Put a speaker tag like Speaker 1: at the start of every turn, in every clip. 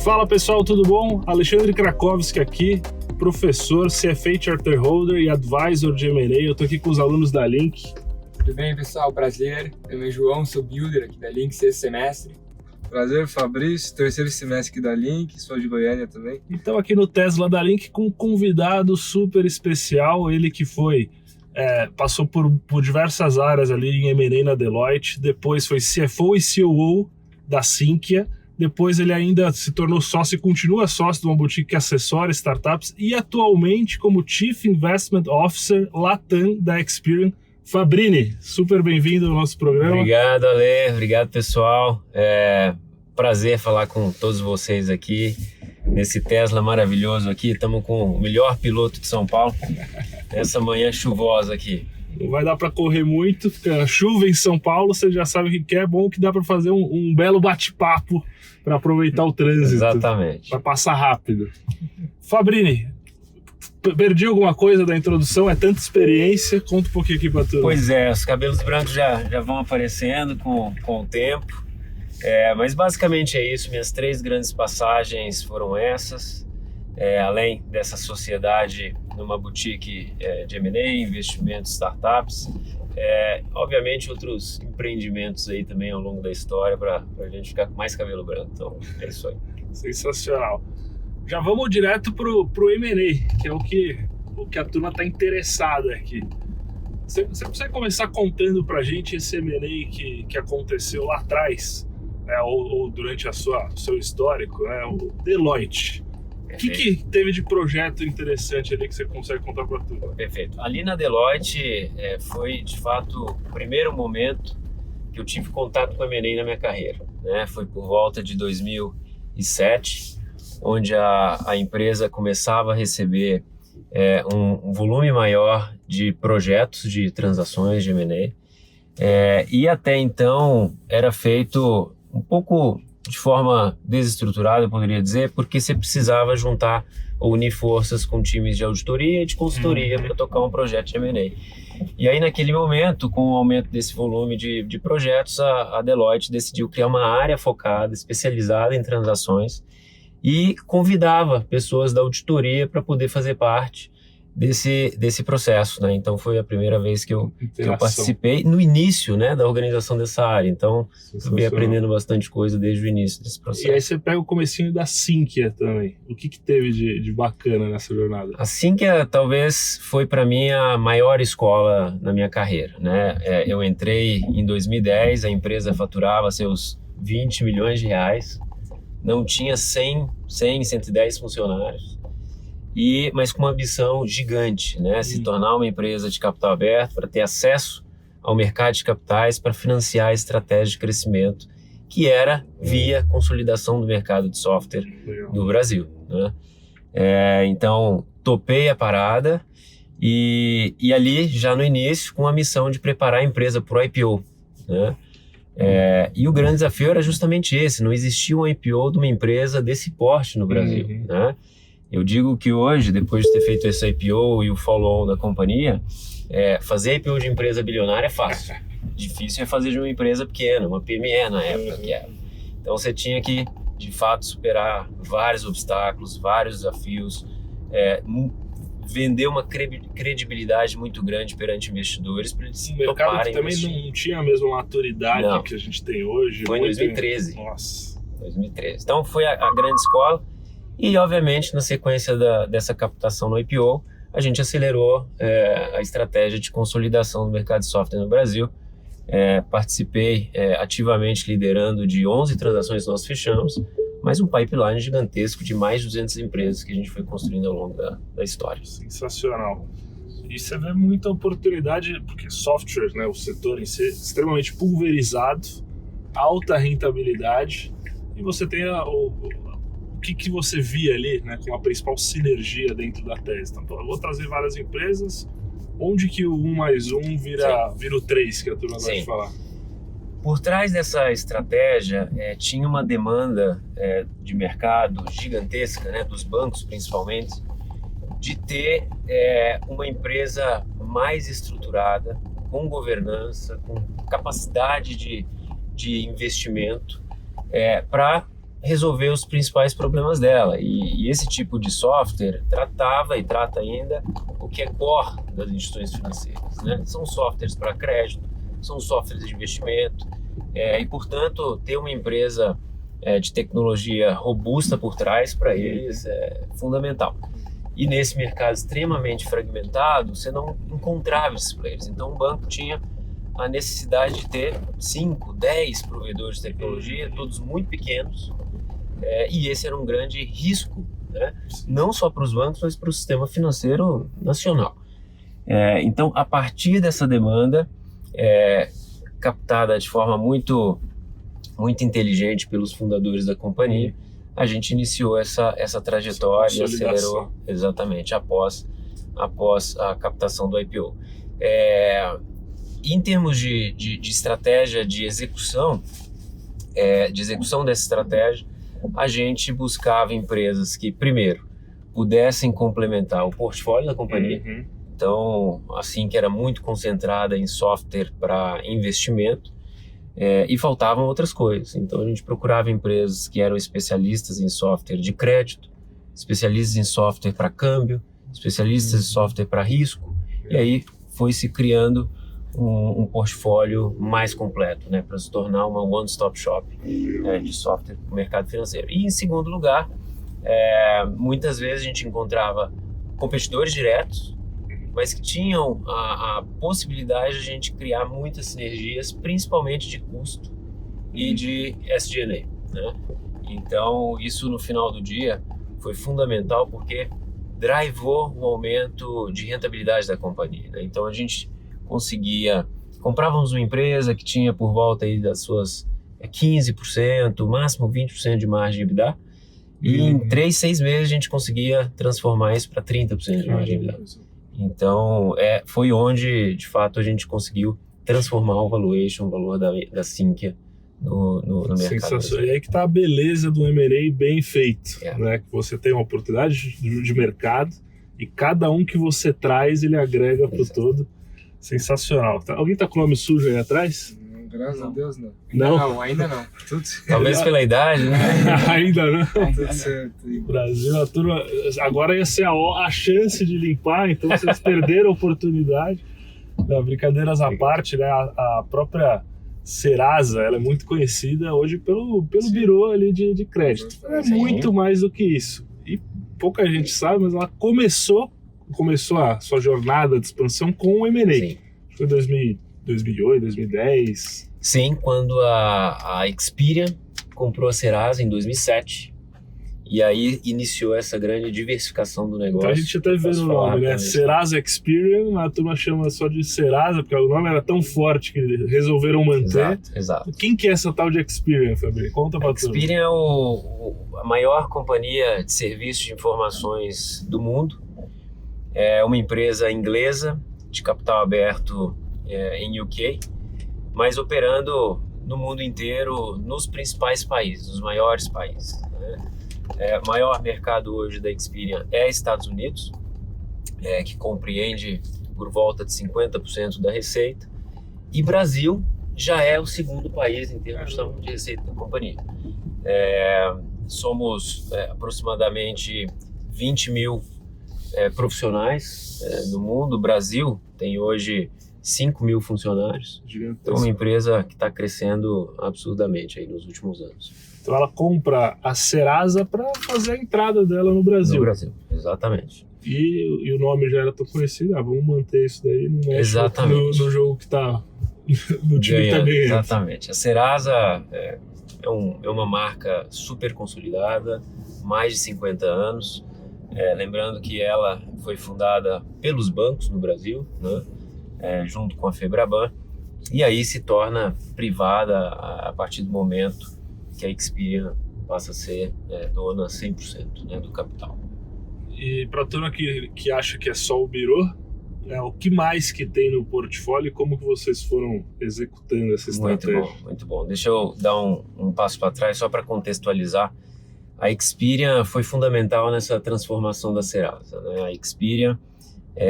Speaker 1: Fala pessoal, tudo bom? Alexandre Krakowski aqui, professor, CFA Charter Holder e Advisor de M&A. Eu tô aqui com os alunos da Link.
Speaker 2: Tudo bem, pessoal? Prazer. Meu nome é João, sou Builder aqui da Link, sexto semestre.
Speaker 3: Prazer, Fabrício, terceiro semestre aqui da Link, sou de Goiânia também.
Speaker 1: Então aqui no Tesla da Link com um convidado super especial, ele que foi, passou por diversas áreas ali em M&A na Deloitte, depois foi CFO e COO da Sinqia, depois ele ainda se tornou sócio e continua sócio de uma boutique que assessora startups e atualmente como Chief Investment Officer Latam da Experian. Fabrini, super bem-vindo ao nosso programa.
Speaker 4: Obrigado, Ale. Obrigado, pessoal. Prazer falar com todos vocês aqui nesse Tesla maravilhoso aqui. Estamos com o melhor piloto de São Paulo nessa manhã chuvosa aqui.
Speaker 1: Não vai dar para correr muito, fica chuva em São Paulo, você já sabe o que é bom, que dá para fazer um belo bate-papo para aproveitar o trânsito.
Speaker 4: Exatamente.
Speaker 1: Para passar rápido. Fabrini, perdi alguma coisa da introdução? É tanta experiência? Conta um pouquinho aqui para tudo.
Speaker 4: Pois é, os cabelos brancos já vão aparecendo com o tempo. Mas basicamente é isso. Minhas 3 grandes passagens foram essas. Além dessa sociedade numa boutique de M&A, investimentos, startups. Obviamente outros empreendimentos aí também ao longo da história para a gente ficar com mais cabelo branco. Então é isso aí.
Speaker 1: Sensacional. Já vamos direto pro M&A, que é o que a turma está interessada aqui. Você consegue começar contando para a gente esse M&A que aconteceu lá atrás, né, ou durante o seu histórico, né, o Deloitte. O que teve de projeto interessante ali que você consegue contar para tudo?
Speaker 4: Perfeito. Ali na Deloitte foi, de fato, o primeiro momento que eu tive contato com a M&A na minha carreira, né? Foi por volta de 2007, onde a empresa começava a receber um volume maior de projetos de transações de M&A. E até então era feito um pouco de forma desestruturada, eu poderia dizer, porque você precisava juntar ou unir forças com times de auditoria e de consultoria para tocar um projeto de M&A. E aí, naquele momento, com o aumento desse volume de projetos, a Deloitte decidiu criar uma área focada, especializada em transações e convidava pessoas da auditoria para poder fazer parte desse processo, né? Então foi a primeira vez que eu participei no início, né, da organização dessa área. Então acabei aprendendo bastante coisa desde o início desse processo.
Speaker 1: E aí você pega o comecinho da Sinqia também. O que teve de bacana nessa jornada?
Speaker 4: A Sinqia talvez foi para mim a maior escola na minha carreira, né? Eu entrei em 2010, a empresa faturava seus 20 milhões de reais, não tinha 110 funcionários. Mas com uma ambição gigante, né? Se tornar uma empresa de capital aberto para ter acesso ao mercado de capitais para financiar a estratégia de crescimento que era via consolidação do mercado de software no Brasil, né? Então, topei a parada e ali, já no início, com a missão de preparar a empresa para o IPO, né? E o grande desafio era justamente esse, não existia um IPO de uma empresa desse porte no Brasil, né? Eu digo que hoje, depois de ter feito esse IPO e o follow-on da companhia, fazer IPO de empresa bilionária é fácil. Difícil é fazer de uma empresa pequena, uma PME na época que era. Então você tinha que, de fato, superar vários obstáculos, vários desafios, vender uma credibilidade muito grande perante investidores para eles toparem.
Speaker 1: O mercado que também não tinha a mesma maturidade que a gente tem hoje.
Speaker 4: Foi em 2013.
Speaker 1: Nossa.
Speaker 4: 2013. Então foi a grande escola. E, obviamente, na sequência dessa captação no IPO, a gente acelerou a estratégia de consolidação do mercado de software no Brasil. Participei ativamente liderando de 11 transações que nós fechamos, mas um pipeline gigantesco de mais de 200 empresas que a gente foi construindo ao longo da história.
Speaker 1: Sensacional. E você vê muita oportunidade, porque software, né, o setor em si, é extremamente pulverizado, alta rentabilidade, e você tem o que você via ali, né, com a principal sinergia dentro da tese. Então, eu vou trazer várias empresas, onde que o 1 mais 1 vira o 3, que a turma gosta de falar.
Speaker 4: Por trás dessa estratégia, tinha uma demanda de mercado gigantesca, né, dos bancos principalmente, de ter uma empresa mais estruturada, com governança, com capacidade de investimento, para resolver os principais problemas dela. E esse tipo de software tratava e trata ainda o que é core das instituições financeiras, né? São softwares para crédito, são softwares de investimento, e, portanto, ter uma empresa de tecnologia robusta por trás para eles é fundamental. E nesse mercado extremamente fragmentado, você não encontrava esses players. Então, o banco tinha a necessidade de ter 5, 10 provedores de tecnologia, todos muito pequenos, e esse era um grande risco, né? Não só para os bancos, mas para o sistema financeiro nacional. Então, a partir dessa demanda, captada de forma muito inteligente pelos fundadores da companhia, a gente iniciou essa trajetória e acelerou exatamente após a captação do IPO. Em termos de estratégia de execução dessa estratégia, a gente buscava empresas que, primeiro, pudessem complementar o portfólio da companhia. Então, assim, que era muito concentrada em software para investimento, e faltavam outras coisas. Então, a gente procurava empresas que eram especialistas em software de crédito, especialistas em software para câmbio, especialistas em software para risco, e aí foi se criando um portfólio mais completo, né, para se tornar uma one-stop shop de software para o mercado financeiro. E, em segundo lugar, muitas vezes a gente encontrava competidores diretos, mas que tinham a possibilidade de a gente criar muitas sinergias, principalmente de custo e de SG&A, né? Então, isso no final do dia foi fundamental porque drivou o aumento de rentabilidade da companhia, né? Então, a gente comprávamos uma empresa que tinha por volta aí das suas 15%, máximo 20% de margem de EBITDA, e em 3, 6 meses a gente conseguia transformar isso para 30% de margem de EBITDA. Então, foi onde, de fato, a gente conseguiu transformar o valuation, o valor da Sinqia no mercado.
Speaker 1: E aí que está a beleza do M&A bem feito, né? Que você tem uma oportunidade de mercado e cada um que você traz, ele agrega para o todo. Sensacional. Alguém está com o nome sujo aí atrás?
Speaker 3: Graças a Deus, não.
Speaker 2: Ainda não.
Speaker 3: Tudo
Speaker 4: Talvez pela idade, né?
Speaker 1: Ainda não.
Speaker 3: tudo certo.
Speaker 1: Brasil, a turma, agora ia ser a chance de limpar, então vocês perderam a oportunidade. Não, brincadeiras à parte, né? A própria Serasa, ela é muito conhecida hoje pelo bureau ali de crédito. É muito mais do que isso. E pouca gente sabe, mas ela começou a sua jornada de expansão com o M&A.
Speaker 4: Sim.
Speaker 1: Foi 2008, 2010.
Speaker 4: Sim, quando a Experian comprou a Serasa em 2007. E aí iniciou essa grande diversificação do negócio.
Speaker 1: Então a gente até vê o nome, né? Serasa Experian, a turma chama só de Serasa, porque o nome era tão forte que resolveram manter.
Speaker 4: Exato.
Speaker 1: Quem que é essa tal de Experian, Fabrício? Conta pra turma.
Speaker 4: Experian é a maior companhia de serviços de informações do mundo. É uma empresa inglesa de capital aberto em UK, mas operando no mundo inteiro, nos principais países, os maiores países, né? O maior mercado hoje da Experian é Estados Unidos, que compreende por volta de 50% da receita, e Brasil já é o segundo país em termos de receita da companhia. Somos aproximadamente 20 mil profissionais no mundo. O Brasil tem hoje 5 mil funcionários. Então, é uma empresa que está crescendo absurdamente aí nos últimos anos.
Speaker 1: Então ela compra a Serasa para fazer a entrada dela no Brasil.
Speaker 4: No Brasil, exatamente.
Speaker 1: E o nome já era tão conhecido, vamos manter isso daí no jogo que está no time que tá ganhando.
Speaker 4: Exatamente. A Serasa é uma marca super consolidada, mais de 50 anos. Lembrando que ela foi fundada pelos bancos no Brasil, né? Junto com a Febraban, e aí se torna privada a partir do momento que a Experian passa a ser dona 100%, né, do capital.
Speaker 1: E para a turma que acha que é só o Biro, o que mais que tem no portfólio e como que vocês foram executando essa estratégia?
Speaker 4: Muito bom. Deixa eu dar um passo para trás só para contextualizar. A Experian foi fundamental nessa transformação da Serasa, né? A Experian,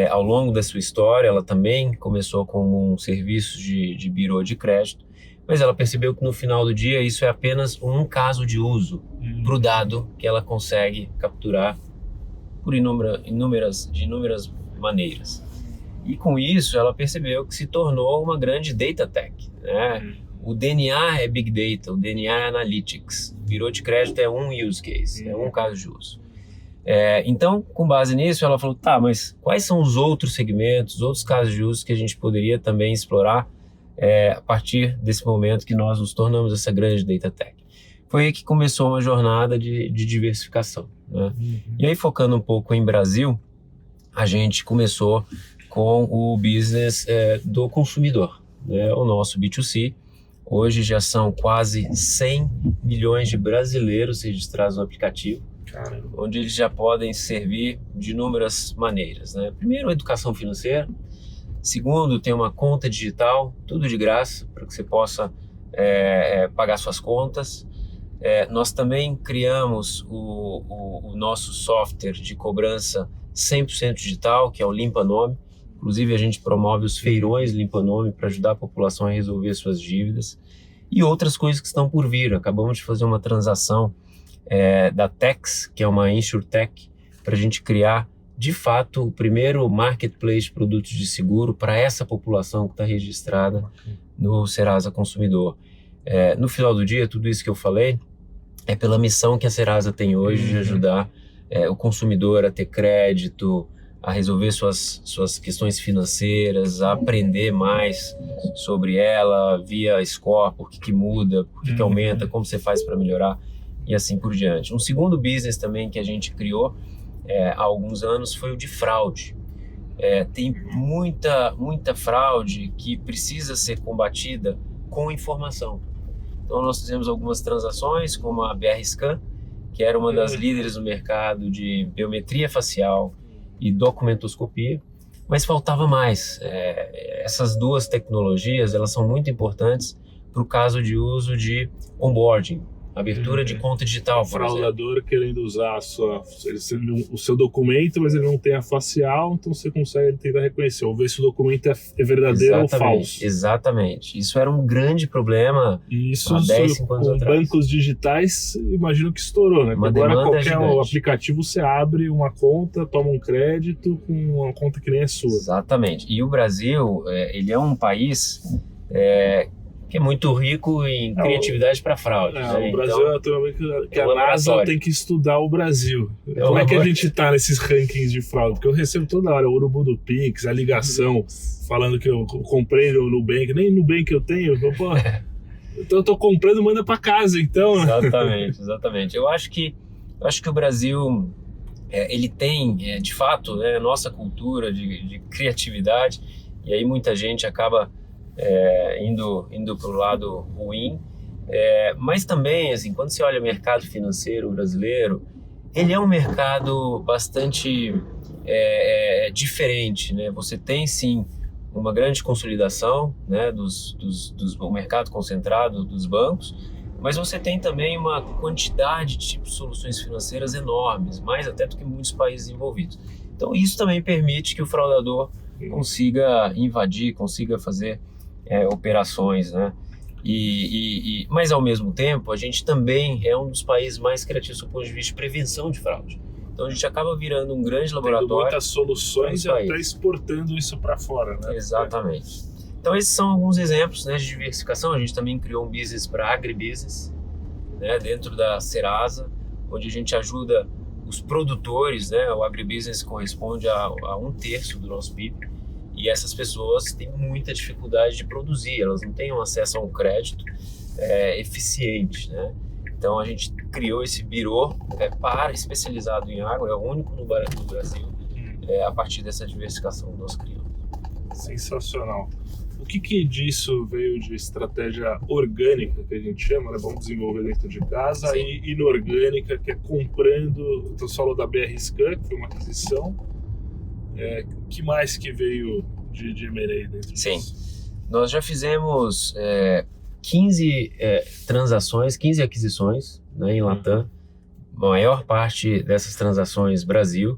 Speaker 4: ao longo da sua história, ela também começou como um serviço de bureau de crédito, mas ela percebeu que no final do dia isso é apenas um caso de uso para o dado que ela consegue capturar de inúmeras maneiras. E com isso ela percebeu que se tornou uma grande data tech, né? O DNA é Big Data, o DNA é Analytics, Bureau de crédito é um use case, é um caso de uso. Então, com base nisso, ela falou, tá, mas quais são os outros segmentos, os outros casos de uso que a gente poderia também explorar a partir desse momento que nós nos tornamos essa grande data tech? Foi aí que começou uma jornada de diversificação, né? E aí, focando um pouco em Brasil, a gente começou com o business do consumidor, né? O nosso B2C. Hoje já são quase 100 milhões de brasileiros registrados no aplicativo,
Speaker 1: Caramba.
Speaker 4: onde eles já podem servir de inúmeras maneiras, né? Primeiro, educação financeira. Segundo, tem uma conta digital, tudo de graça, para que você possa pagar suas contas. Nós também criamos o nosso software de cobrança 100% digital, que é o Limpa Nome. Inclusive, a gente promove os feirões Limpa Nome para ajudar a população a resolver suas dívidas. E outras coisas que estão por vir. Acabamos de fazer uma transação da Tex, que é uma InsurTech, para a gente criar, de fato, o primeiro marketplace de produtos de seguro para essa população que está registrada no Serasa Consumidor. No final do dia, tudo isso que eu falei é pela missão que a Serasa tem hoje de ajudar o consumidor a ter crédito, a resolver suas questões financeiras, a aprender mais sobre ela via score, por que muda, por que aumenta, como você faz para melhorar e assim por diante. Um segundo business também que a gente criou há alguns anos foi o de fraude. Tem muita fraude que precisa ser combatida com informação. Então nós fizemos algumas transações, como a BR-Scan, que era uma das líderes no mercado de biometria facial e documentoscopia, mas faltava mais. Essas duas tecnologias, elas são muito importantes para o caso de uso de onboarding, abertura de conta digital, por exemplo.
Speaker 1: O fraudador querendo usar o seu documento, mas ele não tem a facial, então você consegue tentar reconhecer, ou ver se o documento é verdadeiro ou falso.
Speaker 4: Exatamente. Isso era um grande problema há 10, 5 anos atrás.
Speaker 1: Com bancos digitais, imagino que estourou, né? Porque agora qualquer aplicativo você abre uma conta, toma um crédito com uma conta que nem é sua.
Speaker 4: Exatamente. E o Brasil, ele é um país que é muito rico em criatividade para fraude. Né?
Speaker 1: O Brasil é que a NASA tem que estudar o Brasil. Como é que a gente tá nesses rankings de fraude? Porque eu recebo toda hora o urubu do Pix, a ligação, falando que eu comprei no Nubank. Nem Nubank eu tenho. Então eu tô comprando, manda para casa, então.
Speaker 4: Exatamente. Eu acho que o Brasil, ele tem, de fato, a nossa cultura de criatividade, e aí muita gente acaba indo para o lado ruim, mas também, assim, quando você olha o mercado financeiro brasileiro, ele é um mercado bastante diferente, né? Você tem sim uma grande consolidação, né, do mercado concentrado dos bancos, mas você tem também uma quantidade de tipos de soluções financeiras enormes, mais até do que muitos países envolvidos. Então isso também permite que o fraudador consiga invadir, consiga fazer operações, né? Mas ao mesmo tempo, a gente também é um dos países mais criativos do ponto de vista de prevenção de fraude. Então a gente acaba virando um grande laboratório.
Speaker 1: Tendo muitas soluções e até exportando isso para fora, né?
Speaker 4: Exatamente. Então esses são alguns exemplos, né, de diversificação. A gente também criou um business para agribusiness, né, dentro da Serasa, onde a gente ajuda os produtores, né? O agribusiness corresponde a 1/3 do nosso PIB. E essas pessoas têm muita dificuldade de produzir, elas não têm acesso a um crédito eficiente, né? Então a gente criou esse bureau especializado em agro, é o único no Brasil, a partir dessa diversificação que nós criamos.
Speaker 1: Sensacional. O que disso veio de estratégia orgânica, que a gente chama, né? Vamos desenvolver dentro de casa,
Speaker 4: Sim.
Speaker 1: E inorgânica, que é comprando, então você falou da BR-Scan, que foi uma aquisição. Que mais que veio de M&A dentro disso?
Speaker 4: Sim, nós já fizemos 15 transações, 15 aquisições, né, em Latam, a maior parte dessas transações Brasil,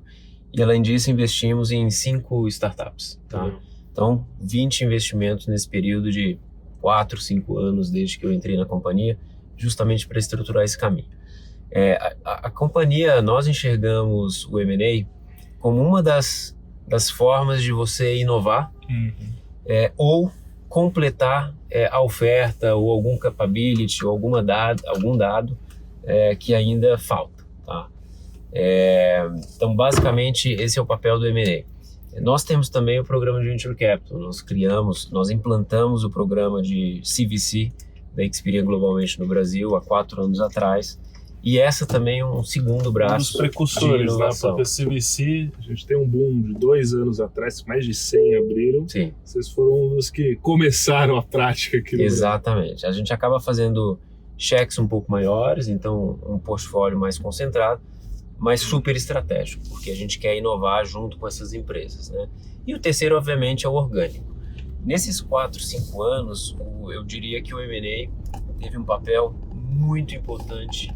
Speaker 4: e além disso investimos em 5 startups, tá? Então 20 investimentos nesse período de 4, 5 anos desde que eu entrei na companhia, justamente para estruturar esse caminho. A companhia, nós enxergamos o M&A como uma das formas de você inovar ou completar a oferta ou algum capability ou algum dado que ainda falta. Tá? Então, basicamente, esse é o papel do M&A. Nós temos também o programa de Venture Capital. Nós implantamos o programa de CVC da Experian globalmente no Brasil há 4 anos atrás. E essa também é um segundo braço
Speaker 1: dos precursores,
Speaker 4: de inovação.
Speaker 1: Porque a CVC, a gente tem um boom de 2 anos atrás, mais de 100 abriram.
Speaker 4: Sim.
Speaker 1: Vocês foram os que começaram a prática aqui no
Speaker 4: Exatamente. A gente acaba fazendo cheques um pouco maiores, então um portfólio mais concentrado, mas super estratégico, porque a gente quer inovar junto com essas empresas, né? E o terceiro, obviamente, é o orgânico. Nesses 4, 5 anos, eu diria que o M&A teve um papel muito importante,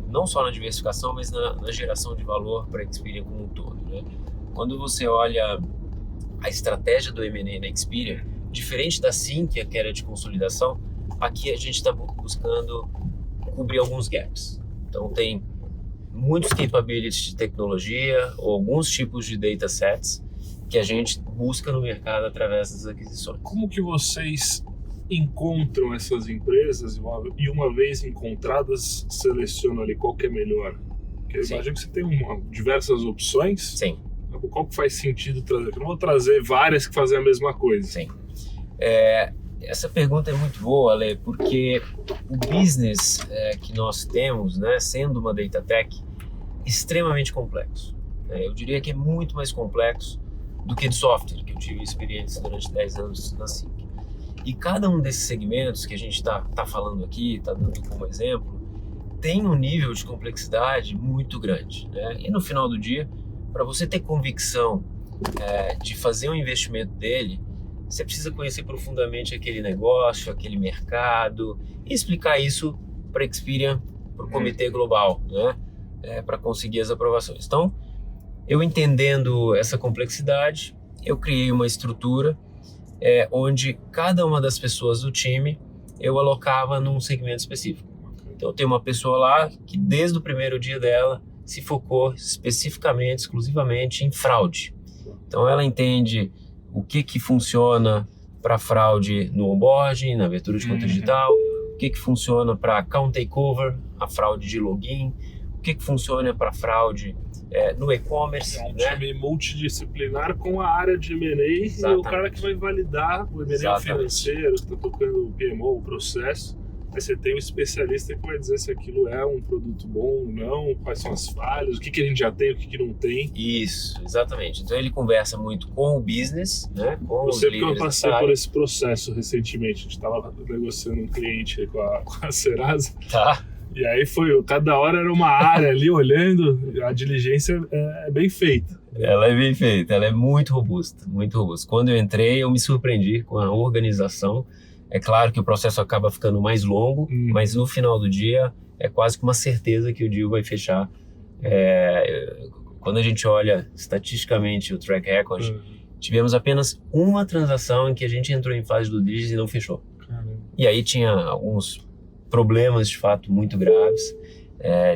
Speaker 4: não só na diversificação, mas na geração de valor para a Experian como um todo, né? Quando você olha a estratégia do M&A na Experian, diferente da Sinqia, que era de consolidação, aqui a gente está buscando cobrir alguns gaps. Então tem muitos capabilities de tecnologia ou alguns tipos de datasets que a gente busca no mercado através das aquisições.
Speaker 1: Como que vocês encontram essas empresas e uma vez encontradas selecionam ali qual que é melhor? Porque eu imagino que você tem diversas opções.
Speaker 4: Sim.
Speaker 1: Qual que faz sentido trazer? Eu não vou trazer várias que fazem a mesma coisa.
Speaker 4: Sim. Essa pergunta é muito boa, Ale, porque o business que nós temos, né, sendo uma data tech, extremamente complexo. Eu diria que é muito mais complexo do que de software, que eu tive experiência durante 10 anos na Sinqia. E cada um desses segmentos que a gente está falando aqui, está dando como exemplo, tem um nível de complexidade muito grande, né? E no final do dia, para você ter convicção de fazer um investimento dele, você precisa conhecer profundamente aquele negócio, aquele mercado e explicar isso para a Experian, para o comitê global, né? Para conseguir as aprovações. Então, eu entendendo essa complexidade, eu criei uma estrutura onde cada uma das pessoas do time eu alocava num segmento específico. Então, eu tenho uma pessoa lá que desde o primeiro dia dela se focou especificamente, exclusivamente em fraude. Então, ela entende o que funciona para fraude no onboarding, na abertura de conta digital, o que funciona para account takeover, a fraude de login, o que funciona para fraude no e-commerce.
Speaker 1: É um
Speaker 4: né?
Speaker 1: time multidisciplinar com a área de M&A e o cara que vai validar o M&A financeiro, que está tocando o PMO, o processo. Aí você tem um especialista que vai dizer se aquilo é um produto bom ou não, quais são as falhas, o que a gente já tem, o que não tem.
Speaker 4: Isso, exatamente. Então ele conversa muito com o business, né? Com
Speaker 1: Eu
Speaker 4: os
Speaker 1: sei porque eu
Speaker 4: líderes
Speaker 1: passei
Speaker 4: dessa
Speaker 1: por
Speaker 4: área.
Speaker 1: esse processo recentemente. A gente estava negociando um cliente com a Serasa.
Speaker 4: Tá.
Speaker 1: E aí cada hora era uma área ali olhando, a diligência é bem feita.
Speaker 4: Ela é bem feita, ela é muito robusta, muito robusta. Quando eu entrei, eu me surpreendi com a organização. É claro que o processo acaba ficando mais longo, mas no final do dia é quase que uma certeza que o deal vai fechar. Quando a gente olha estatisticamente o track record, tivemos apenas uma transação em que a gente entrou em fase do diligence e não fechou.
Speaker 1: Caramba.
Speaker 4: E aí tinha alguns problemas de fato muito graves,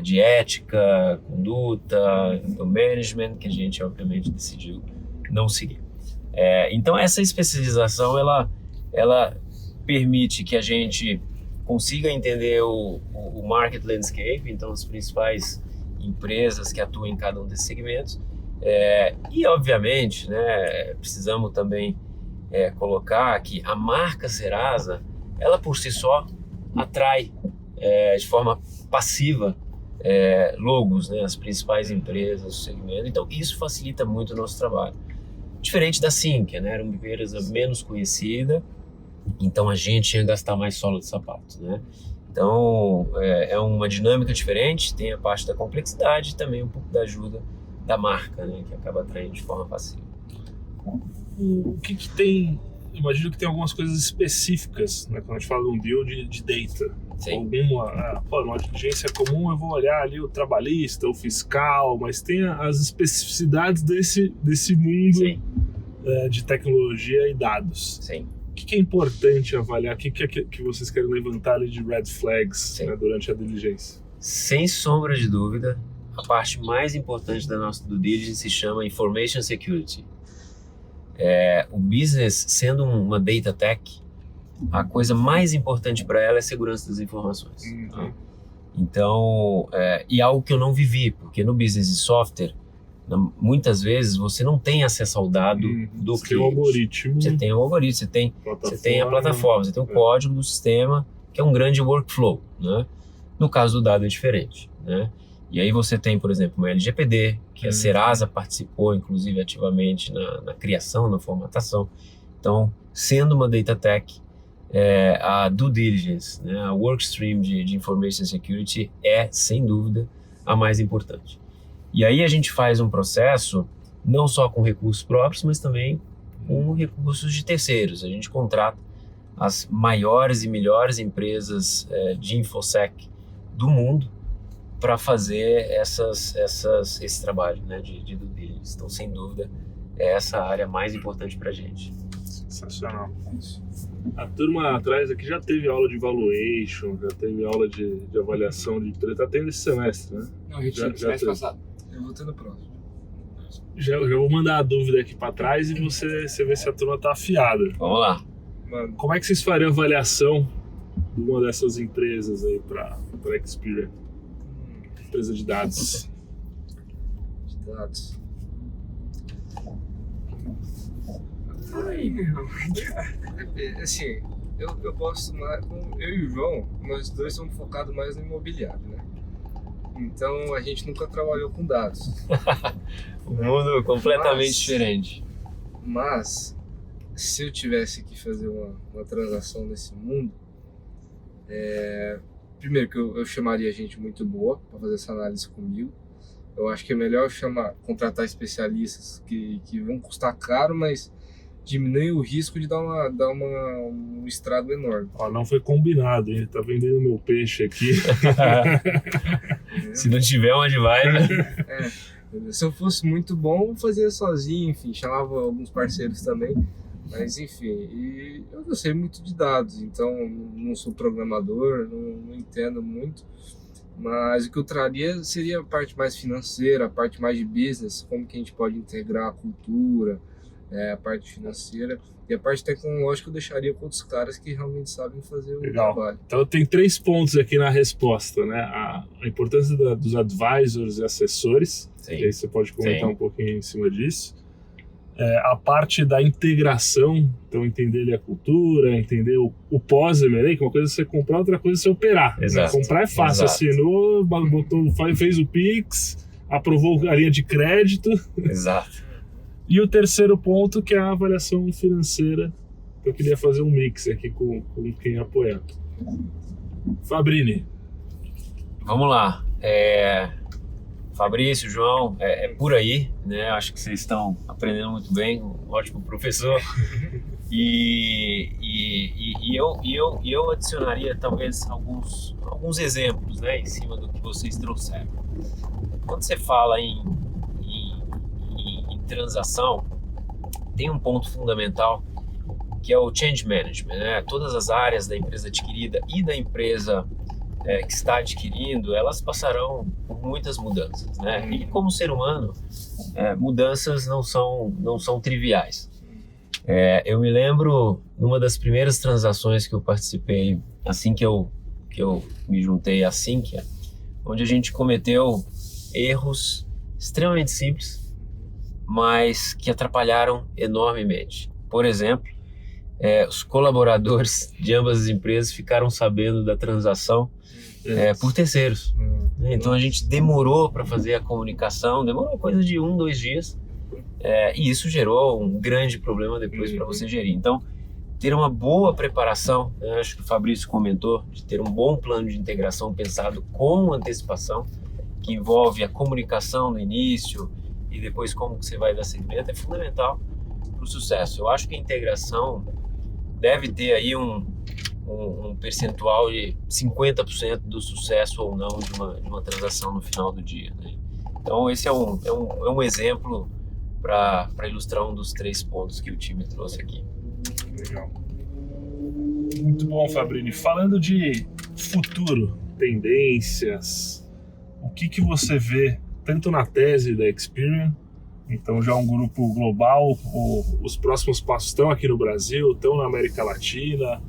Speaker 4: de ética, conduta, do management, que a gente obviamente decidiu não seguir. Então essa especialização ela permite que a gente consiga entender o market landscape, então as principais empresas que atuam em cada um desses segmentos, e obviamente, né, precisamos também colocar que a marca Serasa, ela por si só atrai de forma passiva logos, né, as principais empresas do segmento, então isso facilita muito o nosso trabalho. Diferente da Sinqia, né, era uma empresa menos conhecida, então a gente tinha que gastar mais sola de sapato, né? Então é uma dinâmica diferente, tem a parte da complexidade e também um pouco da ajuda da marca, né, que acaba atraindo de forma passiva.
Speaker 1: O que tem? Imagino que tem algumas coisas específicas, né, quando a gente fala de um deal de data.
Speaker 4: Sim.
Speaker 1: Numa diligência comum eu vou olhar ali o trabalhista, o fiscal, mas tem as especificidades desse mundo
Speaker 4: Sim.
Speaker 1: De tecnologia e dados.
Speaker 4: Sim.
Speaker 1: que é importante avaliar? O que vocês querem levantar ali de red flags, né, durante a diligência?
Speaker 4: Sem sombra de dúvida, a parte mais importante da nossa due diligence se chama Information Security. O business, sendo uma data tech, a coisa mais importante para ela é a segurança das informações. Tá? Então, e algo que eu não vivi, porque no business de software, muitas vezes você não tem acesso ao dado do cliente.
Speaker 1: Tem um algoritmo.
Speaker 4: Você tem o algoritmo, você tem a plataforma, você tem o código do sistema, que é um grande workflow, né? No caso do dado é diferente, né? E aí você tem, por exemplo, uma LGPD, que a Serasa participou, inclusive, ativamente na criação, na formatação. Então, sendo uma data tech, a due diligence, né, a workstream de Information Security é, sem dúvida, a mais importante. E aí a gente faz um processo, não só com recursos próprios, mas também com recursos de terceiros. A gente contrata as maiores e melhores empresas de InfoSec do mundo para fazer esse trabalho, né, de due diligence. Então, sem dúvida, é essa a área mais importante para a gente.
Speaker 1: Sensacional. A turma atrás aqui já teve aula de valuation, já teve aula de avaliação de empresa. Tá tendo esse semestre, né?
Speaker 2: Não, retiro, semestre passado.
Speaker 3: Eu vou ter no próximo.
Speaker 1: Já vou mandar a dúvida aqui para trás e você vê se a turma tá afiada.
Speaker 4: Vamos lá.
Speaker 3: Mano,
Speaker 1: Como é que vocês fariam a avaliação de uma dessas empresas aí para Experian? Empresa de dados.
Speaker 3: de dados.
Speaker 2: Ai, meu.
Speaker 3: Assim, eu posso, eu e o João, nós dois somos focados mais no imobiliário, né? Então a gente nunca trabalhou com dados.
Speaker 4: Um mundo completamente
Speaker 3: Mas-
Speaker 4: diferente.
Speaker 3: Mas, se eu tivesse que fazer uma transação nesse mundo, primeiro que eu chamaria gente muito boa para fazer essa análise comigo. Eu acho que é melhor contratar especialistas que vão custar caro, mas diminui o risco de dar um estrago enorme.
Speaker 1: Ó, não foi combinado, hein? Tá vendendo meu peixe aqui.
Speaker 4: Se não tiver onde vai, né?
Speaker 3: Entendeu? Se eu fosse muito bom, eu fazia sozinho, enfim, chamava alguns parceiros também. Mas enfim, e eu não sei muito de dados, então não sou programador, não entendo muito. Mas o que eu traria seria a parte mais financeira, a parte mais de business, como que a gente pode integrar a cultura, a parte financeira. E a parte tecnológica eu deixaria com outros caras que realmente sabem fazer o
Speaker 1: Legal.
Speaker 3: trabalho.
Speaker 1: Então tem 3 pontos aqui na resposta, né? A importância dos advisors e assessores,
Speaker 4: Sim.
Speaker 1: e aí você pode comentar
Speaker 4: Sim.
Speaker 1: um pouquinho em cima disso. A parte da integração, então entender ali a cultura, entender o pós-M&A, que uma coisa é você comprar, outra coisa é você operar.
Speaker 4: Exato.
Speaker 1: Comprar é fácil,
Speaker 4: Exato.
Speaker 1: assinou, fez o Pix, aprovou a linha de crédito.
Speaker 4: Exato.
Speaker 1: E o terceiro ponto, que é a avaliação financeira. Eu queria fazer um mix aqui com quem apoia. Fabrini.
Speaker 4: Vamos lá. Fabrício, João, é por aí, né? Acho que vocês estão aprendendo muito bem, um ótimo professor. E eu adicionaria talvez alguns exemplos, né, em cima do que vocês trouxeram. Quando você fala em transação, tem um ponto fundamental que é o change management, né? Todas as áreas da empresa adquirida e da empresa que está adquirindo, elas passarão por muitas mudanças, né? E como ser humano, mudanças não são triviais. Eu me lembro, numa das primeiras transações que eu participei, assim que eu me juntei à Sinqia, onde a gente cometeu erros extremamente simples, mas que atrapalharam enormemente. Por exemplo, os colaboradores de ambas as empresas ficaram sabendo da transação por terceiros. Então a gente demorou para fazer a comunicação, demorou coisa de 1-2 dias, e isso gerou um grande problema depois para você gerir. Então, ter uma boa preparação, né? Acho que o Fabrício comentou, de ter um bom plano de integração pensado com antecipação, que envolve a comunicação no início e depois como que você vai dar seguimento, é fundamental para o sucesso. Eu acho que a integração deve ter aí um percentual de 50% do sucesso ou não de uma transação no final do dia, né? Então esse é um exemplo para ilustrar um dos 3 pontos que o time trouxe aqui.
Speaker 1: Legal. Muito bom, Fabrini. Falando de futuro, tendências, o que você vê tanto na tese da Experian, então já um grupo global, os próximos passos estão aqui no Brasil, estão na América Latina,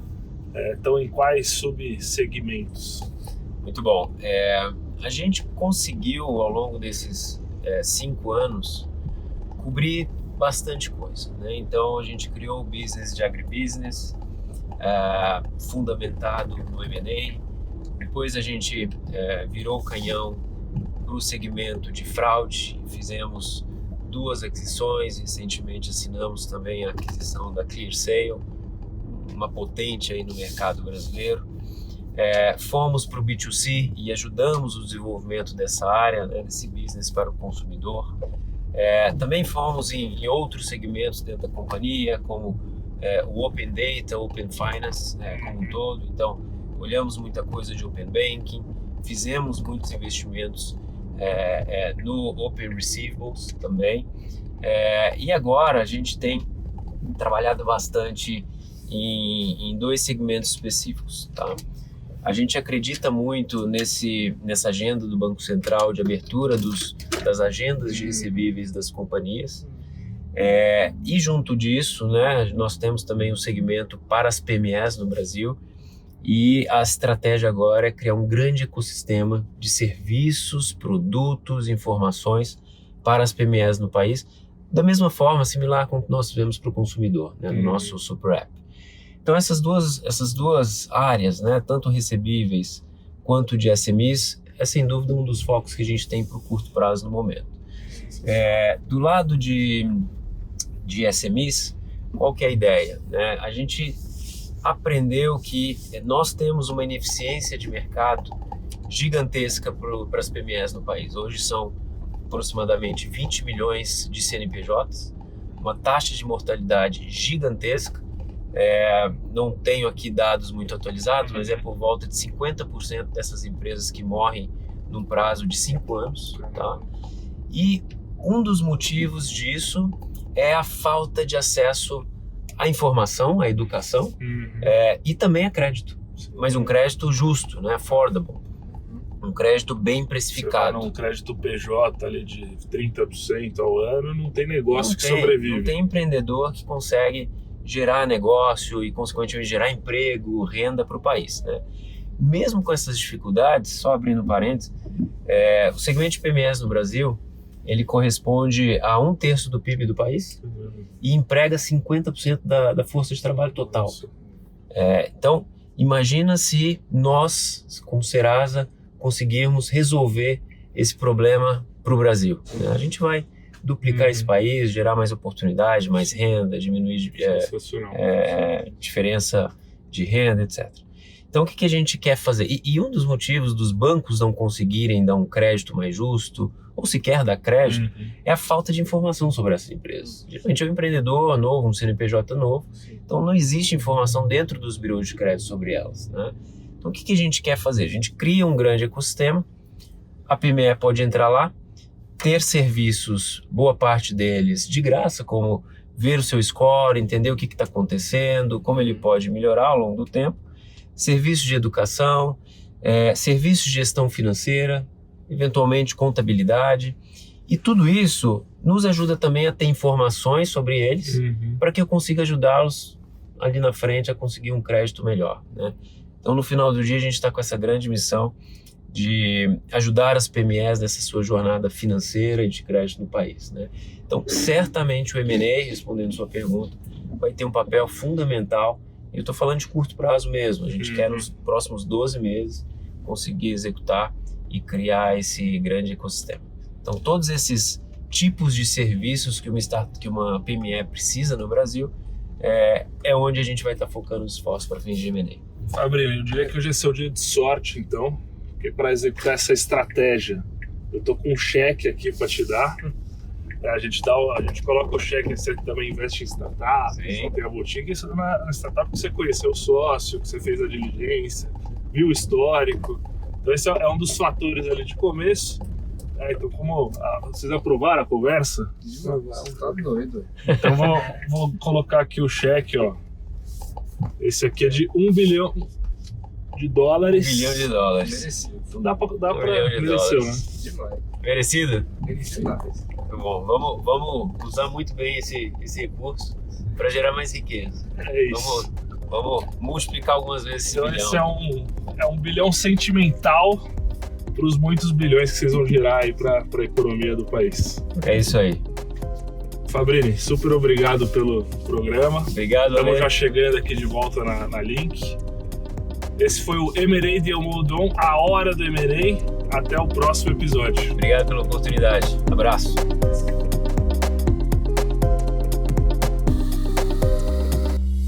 Speaker 1: estão em quais subsegmentos?
Speaker 4: Muito bom. A gente conseguiu, ao longo desses 5 anos, cobrir bastante coisa, né? Então, a gente criou o business de agribusiness, fundamentado no M&A. Depois, a gente virou o canhão para o segmento de fraude. Fizemos 2 aquisições. Recentemente, assinamos também a aquisição da ClearSale, uma potente aí no mercado brasileiro. Fomos para o B2C e ajudamos o desenvolvimento dessa área, né, desse business para o consumidor. Também fomos em outros segmentos dentro da companhia, como o Open Data, Open Finance, como um todo. Então, olhamos muita coisa de Open Banking, fizemos muitos investimentos no Open Receivables também. E agora a gente tem trabalhado bastante em 2 segmentos específicos, tá? A gente acredita muito nessa agenda do Banco Central de abertura das agendas de recebíveis das companhias. E junto disso, né, nós temos também um segmento para as PMEs no Brasil, e a estratégia agora é criar um grande ecossistema de serviços, produtos, informações para as PMEs no país, da mesma forma, similar com o que nós tivemos para o consumidor, né, no nosso Super App. Então essas duas áreas, né, tanto recebíveis quanto de SMEs, é sem dúvida um dos focos que a gente tem para o curto prazo no momento. Do lado de SMEs, qual que é a ideia, né? A gente aprendeu que nós temos uma ineficiência de mercado gigantesca para as PMEs no país. Hoje são aproximadamente 20 milhões de CNPJs, uma taxa de mortalidade gigantesca. Não tenho aqui dados muito atualizados, mas é por volta de 50% dessas empresas que morrem num prazo de 5 anos, tá? E um dos motivos disso é a falta de acesso à informação, à educação, e também a crédito, mas um crédito justo, né? Affordable, um crédito bem precificado.
Speaker 1: Um crédito PJ ali de 30% ao ano, não tem negócio que sobrevive.
Speaker 4: Não tem empreendedor que consegue gerar negócio e, consequentemente, gerar emprego, renda para o país, né? Mesmo com essas dificuldades, só abrindo parênteses, o segmento de PMEs no Brasil, ele corresponde a 1/3 do PIB do país e emprega 50% da força de trabalho total. Então, imagina se nós, como Serasa, conseguirmos resolver esse problema para o Brasil, né? A gente vai duplicar esse país, gerar mais oportunidade, mais renda, diminuir diferença de renda, etc. Então, o que a gente quer fazer? E um dos motivos dos bancos não conseguirem dar um crédito mais justo, ou sequer dar crédito, é a falta de informação sobre essas empresas. Geralmente é um empreendedor novo, um CNPJ novo, então não existe informação dentro dos bureaus de crédito sobre elas, né? Então, o que a gente quer fazer? A gente cria um grande ecossistema, a PME pode entrar lá, ter serviços, boa parte deles, de graça, como ver o seu score, entender o que está acontecendo, como ele pode melhorar ao longo do tempo, serviços de educação, serviços de gestão financeira, eventualmente contabilidade, e tudo isso nos ajuda também a ter informações sobre eles, para que eu consiga ajudá-los ali na frente a conseguir um crédito melhor, né? Então, no final do dia, a gente está com essa grande missão de ajudar as PMEs nessa sua jornada financeira e de crédito no país, né? Então, certamente o M&A, respondendo sua pergunta, vai ter um papel fundamental. Eu estou falando de curto prazo mesmo. A gente quer, nos próximos 12 meses, conseguir executar e criar esse grande ecossistema. Então, todos esses tipos de serviços que uma PME precisa no Brasil é onde a gente vai estar focando os esforços para fins de M&A.
Speaker 1: Fabrini, eu diria que hoje é seu dia de sorte, então, porque para executar essa estratégia, eu tô com um cheque aqui para te dar. A gente coloca o cheque, você também investe em startup, você tem a botica, isso na startup que você conheceu o sócio, que você fez a diligência, viu o histórico. Então esse é um dos fatores ali de começo. Então, como vocês aprovaram a conversa?
Speaker 3: Tá doido.
Speaker 1: Então vou colocar aqui o cheque, ó. Esse aqui é de $1 bilhão.
Speaker 4: $1 bilhão.
Speaker 3: Merecido.
Speaker 1: Então dá pra
Speaker 4: $1 bilhão.
Speaker 1: mereceu, né?
Speaker 3: Demais.
Speaker 4: Merecido?
Speaker 3: Demais.
Speaker 4: Muito bom. Vamos usar muito bem esse recurso para gerar mais riqueza.
Speaker 1: É isso.
Speaker 4: Vamos multiplicar algumas vezes esse
Speaker 1: Então
Speaker 4: bilhão.
Speaker 1: esse é um bilhão sentimental para os muitos bilhões que vocês vão girar aí para a economia do país.
Speaker 4: É isso aí.
Speaker 1: Fabrini, super obrigado pelo programa.
Speaker 4: Obrigado,
Speaker 1: Estamos
Speaker 4: Ale.
Speaker 1: já chegando aqui de volta na Link. Esse foi o M&A de Almodon, a hora do M&A. Até o próximo episódio.
Speaker 4: Obrigado pela oportunidade. Abraço.